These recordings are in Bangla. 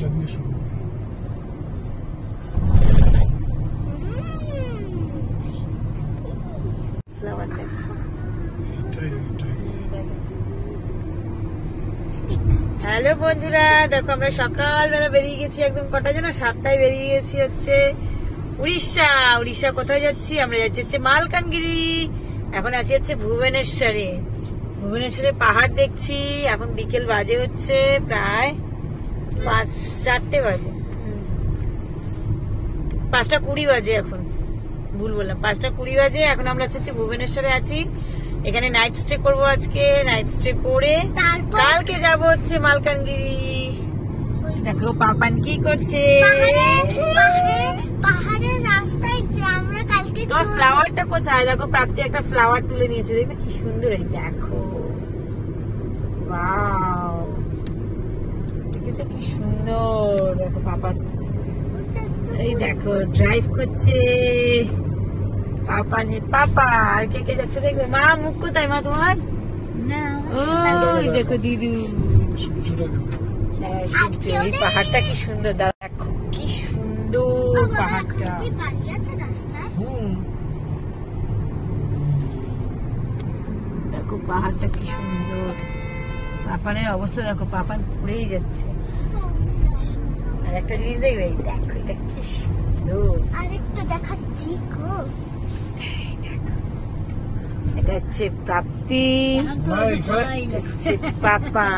এটা দিয়ে শুরু করি। ফ্লাওয়ার দেখো। হ্যালো বন্ধুরা, দেখো আমরা সকালবেলা বেরিয়ে গেছি, একদম কটা যেন 7টায় বেরিয়ে গেছি হচ্ছে উড়িষ্যা। উড়িষ্যা কোথায় যাচ্ছি? আমরা যাচ্ছি হচ্ছে মালকানগিরি। এখন আছি হচ্ছে ভুবনেশ্বরে। ভুবনেশ্বরে পাহাড় দেখছি। এখন বিকেল বাজে হচ্ছে প্রায় 4টে বাজে, 5টা 20 বাজে। এখন ভুল বললাম, 5টা 20 বাজে। এখন আমরা হচ্ছে ভুবনেশ্বরে আছি। এখানে নাইট স্টে করবো আজকে। নাইট স্টে করে কালকে যাব হচ্ছে মালকানগিরি। দেখো পাপান কি করছে। পাহাড়ের রাস্তায় আমরা কালকে তোমার ফ্লাওয়ারটা কোথায়? দেখো প্রাপ্তি একটা ফ্লাওয়ার তুলে নিয়েছে, দেখবে কি সুন্দর। এই দেখো, ওয়াও, দেখেছো কি সুন্দর। দেখো পাপান, এই দেখো ড্রাইভ করছে পাপানের পাপা। আর কে কে যাচ্ছে দেখবে। মা মুখ কোথায় মা তোমার? ওই দেখো দিদু। এই পাহাড়টা কি সুন্দর, দেখো কি সুন্দর পাহাড়টা। দেখো পাহাড়টা কি সুন্দর। পাপানের অবস্থা দেখো, পাপান পড়েই যাচ্ছে। আর একটা জিনিস দেখবে, দেখো এটা কি সুন্দর। আরেকটা দেখাচ্ছি গো, এটা হচ্ছে প্রাপ্তি, হচ্ছে পাপা।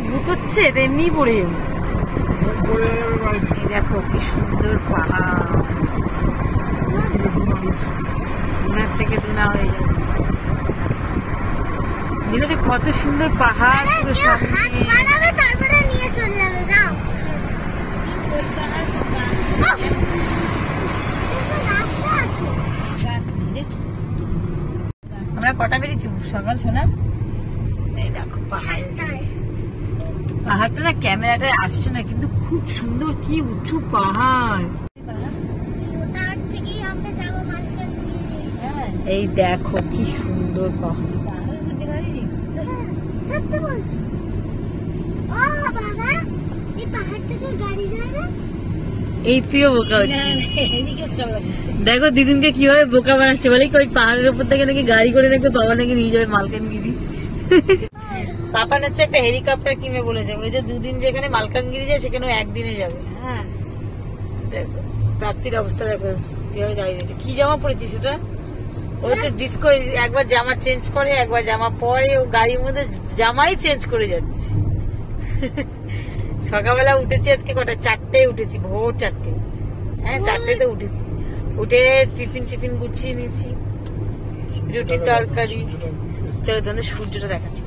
ভূত হচ্ছে এমনি পড়ে যাবে। দেখো কি সুন্দর পাহাড়, ওনার থেকে দুনা হয়ে যাবে। দেখো কত সুন্দর পাহাড় পুরো সামনে। তারপরে নিয়ে চলে যাবে। দাও আমরা কটা বেরিয়েছি সকাল সোনা? এই দেখো পাহাড়টা না ক্যামেরাটা আসছে না, কিন্তু খুব সুন্দর, কি উঁচু পাহাড়। এই দেখো কি সুন্দর পাহাড়। সত্যি বলছি। ও বাবা, এই পাহাড় থেকে গাড়ি যায় না? এই প্রিয় বোকা হচ্ছে। দেখো দিদিনকে কিভাবে বোকা বানাচ্ছে, বলে ওই পাহাড়ের উপর থেকে নাকি গাড়ি করে নাকি বাবা নাকি নিয়ে যাবে মালকানগিরি। পাপান হচ্ছে একটা হেলিকপ্টার কিনে বলেছে, বলেছে 2 দিন যেখানে মালকানগিরি যায় সেখানে 1 দিনে যাবে। হ্যাঁ দেখো প্রাপ্তির অবস্থা দেখো কিভাবে দাঁড়িয়ে রয়েছে। কি জামা পরেছি সেটা? ও হচ্ছে ডিস্কো, একবার জামা চেঞ্জ করে একবার জামা পরে, ও গাড়ির মধ্যে জামাই চেঞ্জ করে যাচ্ছে। সকালবেলা উঠেছি আজকে কটা, 4টায় উঠেছি, ভোর 4টে। হ্যাঁ 4টাতে উঠেছি। উঠে টিফিন গুছিয়ে নিয়েছি, রুটি তরকারি। চলো তোমাদের সূর্যটা দেখাচ্ছি।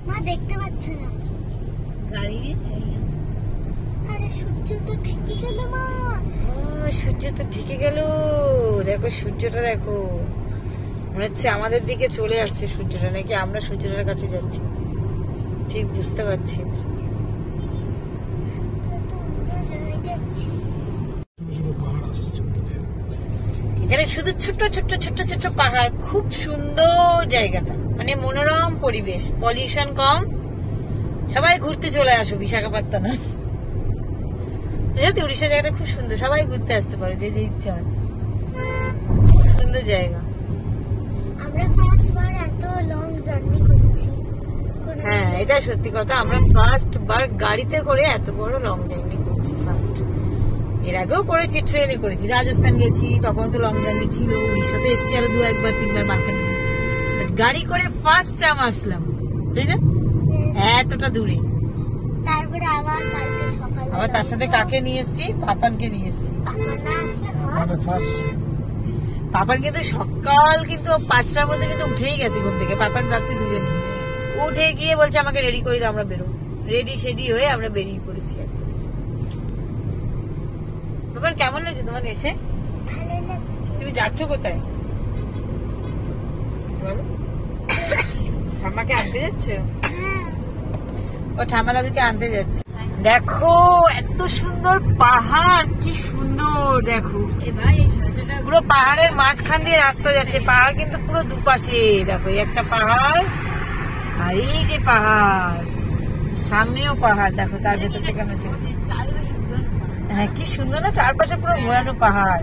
মা দেখতে পাচ্ছ না গাড়ি। আরে সূর্য তো ঢেকে গেল মা। সূর্য তো ঢেকে গেল। দেখো সূর্যটা দেখো, মনে হচ্ছে আমাদের দিকে চলে আসছে সূর্যটা, নাকি আমরা সূর্যটার কাছে যাচ্ছি, ঠিক বুঝতে পারছি না। এখানে শুধু ছোট্ট ছোট্ট ছোট্ট ছোট্ট পাহাড়, খুব সুন্দর জায়গাটা, মানে মনোরম পরিবেশ, পলিউশন কম। সবাই ঘুরতে চলে আসো বিশাখাপত্তনম। উড়িষ্যা জায়গাটা খুব সুন্দর, সবাই ঘুরতে আসতে পারে যে যে ইচ্ছা হয়। সুন্দর জায়গা। আমরা ফার্স্টবার এত লং জার্নি করছি। হ্যাঁ এটা সত্যি কথা, আমরা ফার্স্ট বার গাড়িতে করে এত বড় লং জার্নি করছি ফার্স্ট। এর আগেও করেছি, ট্রেনে করেছি, রাজস্থান গেছি, তখন তো লং জার্নি ছিল। উড়িষ্যাতে এসেছি আরো 2-1-3 বার মালকানগিরি। গাড়ি করে ফার্স্ট টাইম আসলাম, তাই না? এতটা দূরে। তারপরে আবার কালকে সকালে আবার তার সাথে কাকে নিয়ে এসেছি? পাপানকে নিয়ে এসেছি। পাপান কিন্তু সকাল কিন্তু 5টার মধ্যে কিন্তু উঠেই গেছে ঘুম থেকে। পাপান প্রাপ্তি দুজন উঠে গিয়ে বলছে আমাকে রেডি করে দাও, আমরা বেরোবো। রেডি সেডি হয়ে আমরা বেরিয়ে পড়েছি। পাপান কেমন লাগছে তোমার এসে? তুমি যাচ্ছ কোথায় বলো? ঠাম্মাকে আনতে যাচ্ছ? ও ঠাম্মা দাদুকে আনতে যাচ্ছে। দেখো এত সুন্দর পাহাড়, কি সুন্দর। দেখো পুরো পাহাড়ের মাঝখান দিয়ে রাস্তা যাচ্ছে। পাহাড় কিন্তু পুরো দুপাশে। দেখো এই একটা পাহাড় আর এই যে পাহাড়, সামনেও পাহাড়। দেখো তার ভেতর থেকে আমরা চলছি। হ্যাঁ কি সুন্দর না, চারপাশে পুরো ঘোরানো পাহাড়।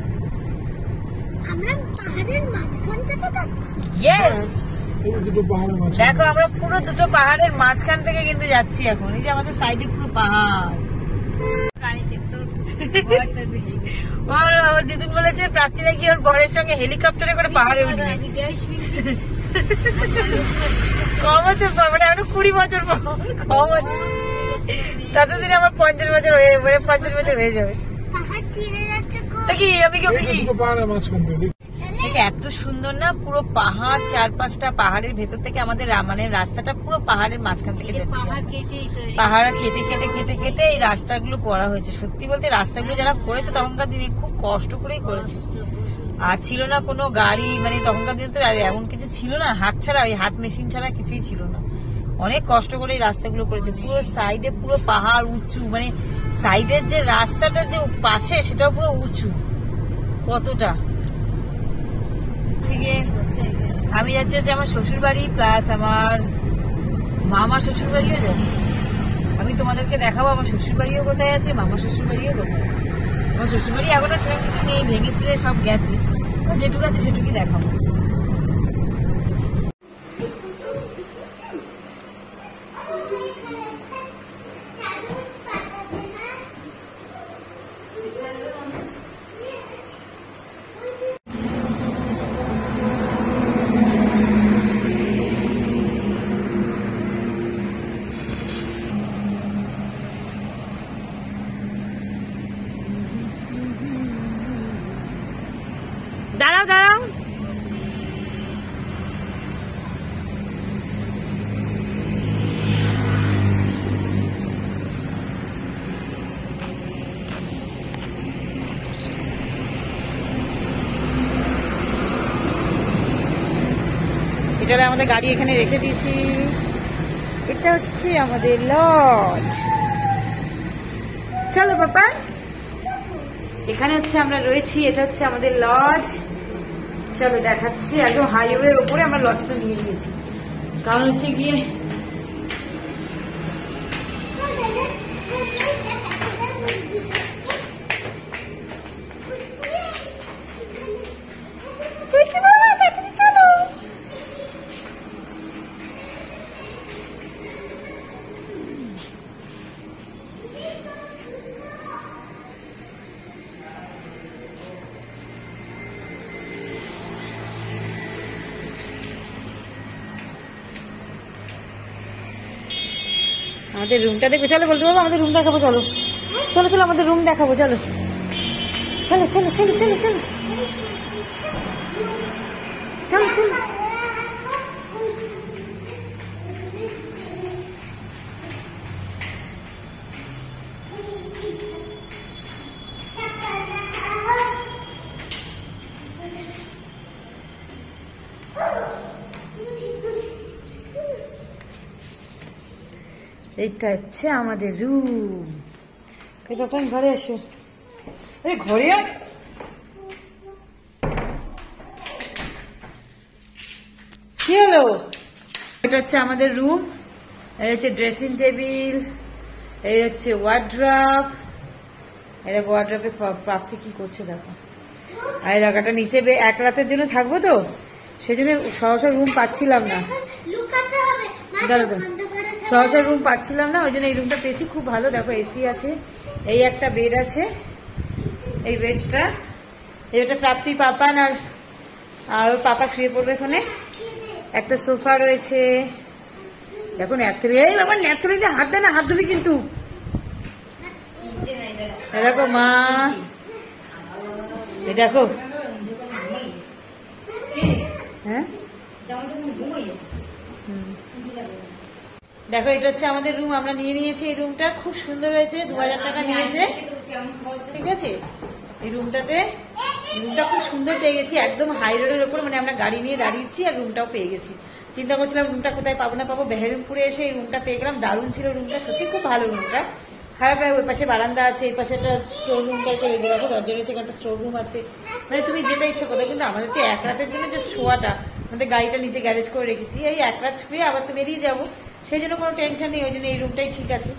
আমরা পাহাড়ের মাঝখান থেকে যাচ্ছি। ইয়েস, দেখো আমরা পুরো দুটো পাহাড়ের মাঝখান থেকে কিন্তু যাচ্ছি এখন। এই যে আমাদের সাইডে পুরো পাহাড়। ওর দিদুন বলেছে প্রার্থী নাকি ওর বরের সঙ্গে হেলিকপ্টারে করে পাহাড়ে উঠবে। ক বছর পর, মানে এখনো 20 বছর পর, ক বছর, ততদিনে আমার 50 বছর হয়ে, মানে 50 বছর হয়ে যাবে। এত সুন্দর না পুরো পাহাড়, 4-5টা পাহাড়ের ভেতর থেকে আমাদের মানে রাস্তাটা পুরো পাহাড়ের মাঝখান থেকে যাচ্ছে। পাহাড় কেটে কেটে কেটে কেটে এই রাস্তাগুলো করা হয়েছে। সত্যি বলতে রাস্তাগুলো যারা করেছে তখনকার দিনে খুব কষ্ট করেই করেছে। আর ছিল না কোনো গাড়ি, মানে তখনকার দিনে তো এমন কিছু ছিল না, হাত ছাড়া, ওই হাত মেশিন ছাড়া কিছুই ছিল না। অনেক কষ্ট করে এই রাস্তাগুলো করেছে। পুরো সাইডে পুরো পাহাড় উঁচু, মানে সাইডের যে রাস্তাটা যে পাশে সেটাও পুরো উঁচু। কতটা আমি যাচ্ছি হচ্ছে আমার শ্বশুর বাড়ি, প্লাস আমার মামা শ্বশুর বাড়িও যাচ্ছি। আমি তোমাদেরকে দেখাবো আমার শ্বশুর বাড়িও কোথায় আছে, মামা শ্বশুর বাড়িও কোথায় আছে। আমার শ্বশুর বাড়ি এখনো সেরকম কিছু নেই, ভেঙে চুরে সব গেছে, যেটুকু আছে সেটুকুই দেখাবো। দাঁড়াও দাঁড়াও, এটা আমাদের গাড়ি এখানে রেখে দিয়েছি। এটা হচ্ছে আমাদের লজ। চলো বাবা, এখানে হচ্ছে আমরা রয়েছি, এটা হচ্ছে আমাদের লজ। চলো দেখাচ্ছি, একদম হাইওয়ের ওপরে আমরা লজটা নিয়ে নিয়েছি। কারণ হচ্ছে গিয়ে আমাদের রুমটা দেখবে। চলো বলতে পারবো আমাদের রুম দেখাবো। চলো চলো চলো আমাদের রুম দেখাবো। চলো চলো চলো চলো চলো চলো চলো চলো। এইটা হচ্ছে আমাদের রুম। ঘরে এসো, এই ঘরে কি হলো? এটা হচ্ছে আমাদের রুম। এই হচ্ছে ড্রেসিং টেবিল, এই হচ্ছে ওয়ার্ড্রপ। এটা ওয়ার্ড্রপে প্রাপ্তি কি করছে দেখো। আর এই জায়গাটা নিচে এক রাতের জন্য থাকবো তো, সেজন্য সহসা রুম পাচ্ছিলাম না। সহসা রুম পাচ্ছিলাম না, ওই জন্য এই রুমটা পেয়েছি। খুব ভালো, দেখো এসি আছে, এই একটা বেড আছে, এই বেডটা, এটা প্রাপ্তি পাপান আর ওর পাপা শুয়ে পড়বে এখানে। একটা সোফা রয়েছে, দেখো ন্যাথরি। এই বাবা ন্যাথরিতে হাত দেয় না, হাত ধুবি কিন্তু। দেখো মা, এই দেখো, হ্যাঁ দেখো এটা হচ্ছে আমাদের রুম। আমরা নিয়ে নিয়েছি এই রুমটা, খুব সুন্দর হয়েছে। 2000 টাকা নিয়েছে, ঠিক আছে। এই রুমটা খুব সুন্দর পেয়ে গেছি, একদম হাই রোডের ওপর, মানে আমরা গাড়ি নিয়ে দাঁড়িয়েছি আর রুমটাও পেয়ে গেছি। চিন্তা করছিলাম রুমটা কোথায় পাবো না পাবো, বেহেরমপুরে এসে এই রুমটা পেয়ে গেলাম। দারুণ ছিল রুমটা, সত্যি খুব ভালো রুমটা। খারাপ লাগে। ওই পাশে বারান্দা আছে, এই পাশে একটা স্টোর রুম টাইপের, এই যে দেখো দরজা রয়েছে, একটা স্টোর রুম আছে, মানে তুমি যেটা ইচ্ছা করো। কিন্তু আমাদের তো এক রাতের জন্য যে শোয়াটা, আমাদের গাড়িটা নিচে গ্যারেজ করে রেখেছি, এই এক রাত শুয়ে আবার তো বেরিয়ে যাবো, সেই জন্য কোনো টেনশন নেই। ওই জন্য এই রুমটাই ঠিক আছে।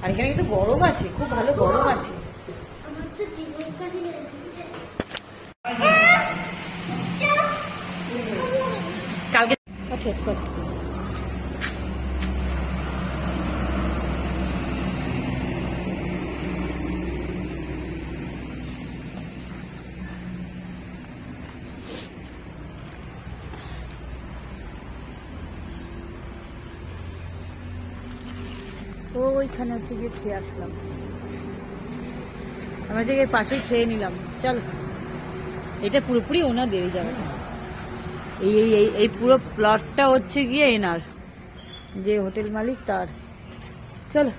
আর এখানে কিন্তু গরম আছে, খুব ভালো গরম আছে। আমার তো জীবন কাহিনী লাগছে। কালকে ঠিক আছে। ওইখানে হচ্ছে গিয়ে খেয়ে আসলাম, আমরা যে পাশেই খেয়ে নিলাম। চল, এটা পুরোপুরি ওনার দিয়ে যাবে। এই এই এই এই পুরো প্লটটা হচ্ছে গিয়ে এনার, যে হোটেল মালিক তার। চলো।